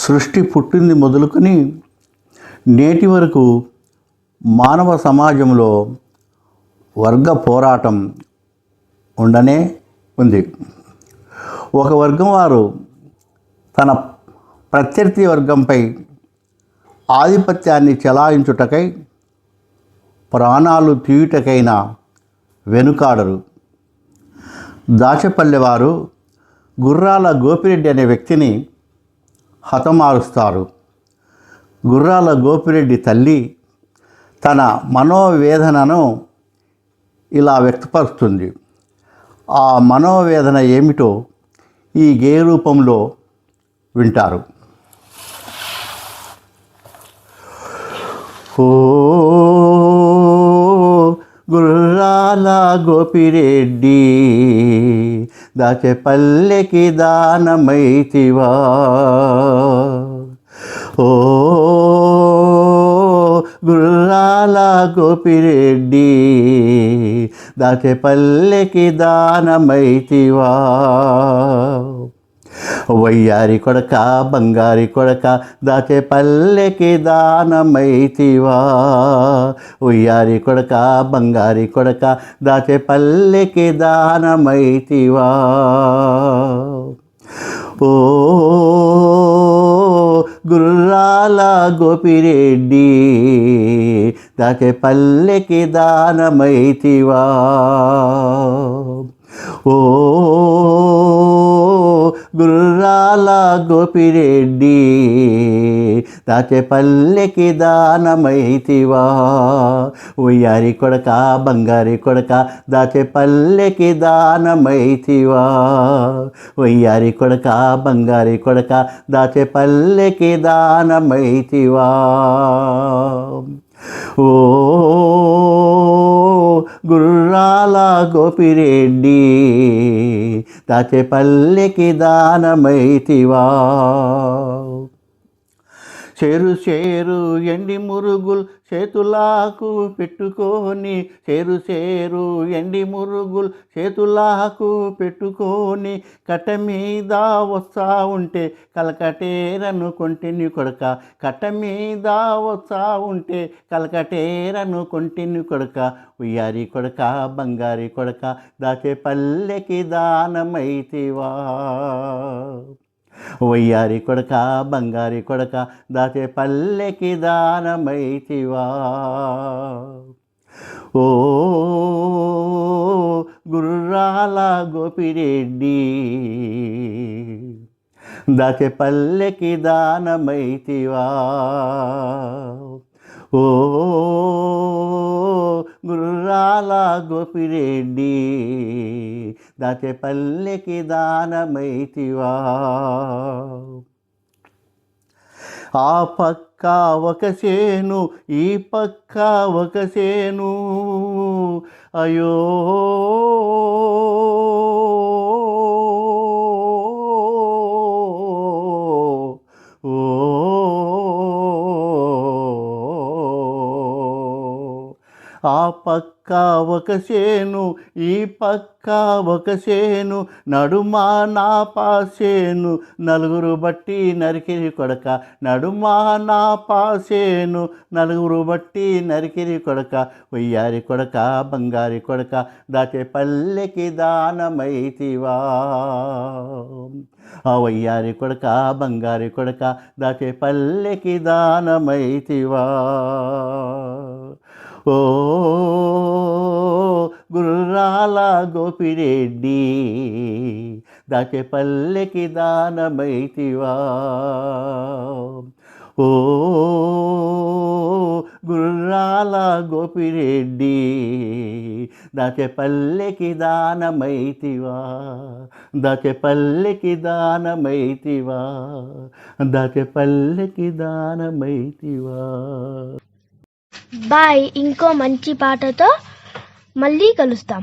సృష్టి పుట్టింది మొదలుకొని నేటి వరకు మానవ సమాజంలో వర్గ పోరాటం ఉండనే ఉంది. ఒక వర్గం వారు తన ప్రత్యర్థి వర్గంపై ఆధిపత్యాన్ని చెలాయించుటకై ప్రాణాలు తీయుటకైనా వెనుకాడరు. దాచపల్లెవారు గుర్రాల గోపిరెడ్డి అనే వ్యక్తిని హతమారుస్తారు. గుర్రాల గోపిరెడ్డి తల్లి తన మనోవేదనను ఇలా వ్యక్తపరుస్తుంది. ఆ మనోవేదన ఏమిటో ఈ గేయ రూపంలో వింటారు. ఓ గుర్రాల గోపిరెడ్డి దాచెపల్లెకి దానమైతివా, ఓ గుర్రాల గోపిరెడ్డి దాచెపల్లెకి దానమైతివా, వయ్యారి కొడక బంగారి కొడక దాచెపల్లెకి దానమైతివా, వయ్యారి కొడక బంగారి కొడక దాచెపల్లెకి దానమైతివా, ఓ గుర్రాల గోపిరెడ్డి దాచెపల్లెకి దానమైతివా, ఓ గుర్రాల గోపిరెడ్డి దాచెపల్లెకి దానమైతివా, ఉయ్యారి కొడక బంగారి కొడక దాచెపల్లెకి దానమైతివా, ఉయ్యారి కొడక బంగారి కొడక దాచెపల్లెకి దానమైతివా, ఓ గుర్రాల గోపిరెడ్డి దాచెపల్లెకి దానమైతివా, చేరు చేరు ఎండి మురుగులు చేతులాకు పెట్టుకొని, చేరు చేరు ఎండి మురుగులు చేతులాకు పెట్టుకొని, కట్ట మీద వస్తా ఉంటే కలకటేరను కొంటిని కొడక, కట్ట మీద వస్తా ఉంటే కలకటేరను కొంటిని కొడక, ఉయ్యారి కొడక బంగారి కొడక దాచెపల్లెకి దానమైతివా, వయ్యారి కొడక బంగారి కొడక దాచెపల్లెకి దానమైతివా, ఓ గుర్రాల గోపిరెడ్డి దాచెపల్లెకి దానమైతివా, ఓ గుర్రాల గోపిరెడ్డి దాచెపల్లెకి దానమైతివా, ఆ పక్క ఒక చేను ఈ పక్క ఒక చేను, అయ్యో ఆ పక్క ఒక చేను ఈ పక్క ఒక చేను, నడుమా నా పాసేను నలుగురు బట్టి నరికిరి కొడక, నడుమా నా పాసేను నలుగురు బట్టి నరికిరి కొడక, వయ్యారి కొడక బంగారి కొడక దాచెపల్లెకి దానమైతివా, ఆ వయ్యారి కొడక బంగారి కొడక దాచెపల్లెకి దానమైతివా, ఓ గుర్రాల గోపిరెడ్డి దాచెపల్లెకి దానమైతివా, ఓ గుర్రాల గోపిరెడ్డి దాచెపల్లెకి దానమైతివా, దాచెపల్లెకి దానమైతివా, దాచెపల్లెకి దానమైతివా. బాయ్. ఇంకో మంచి పాటతో మళ్ళీ కలుస్తాం.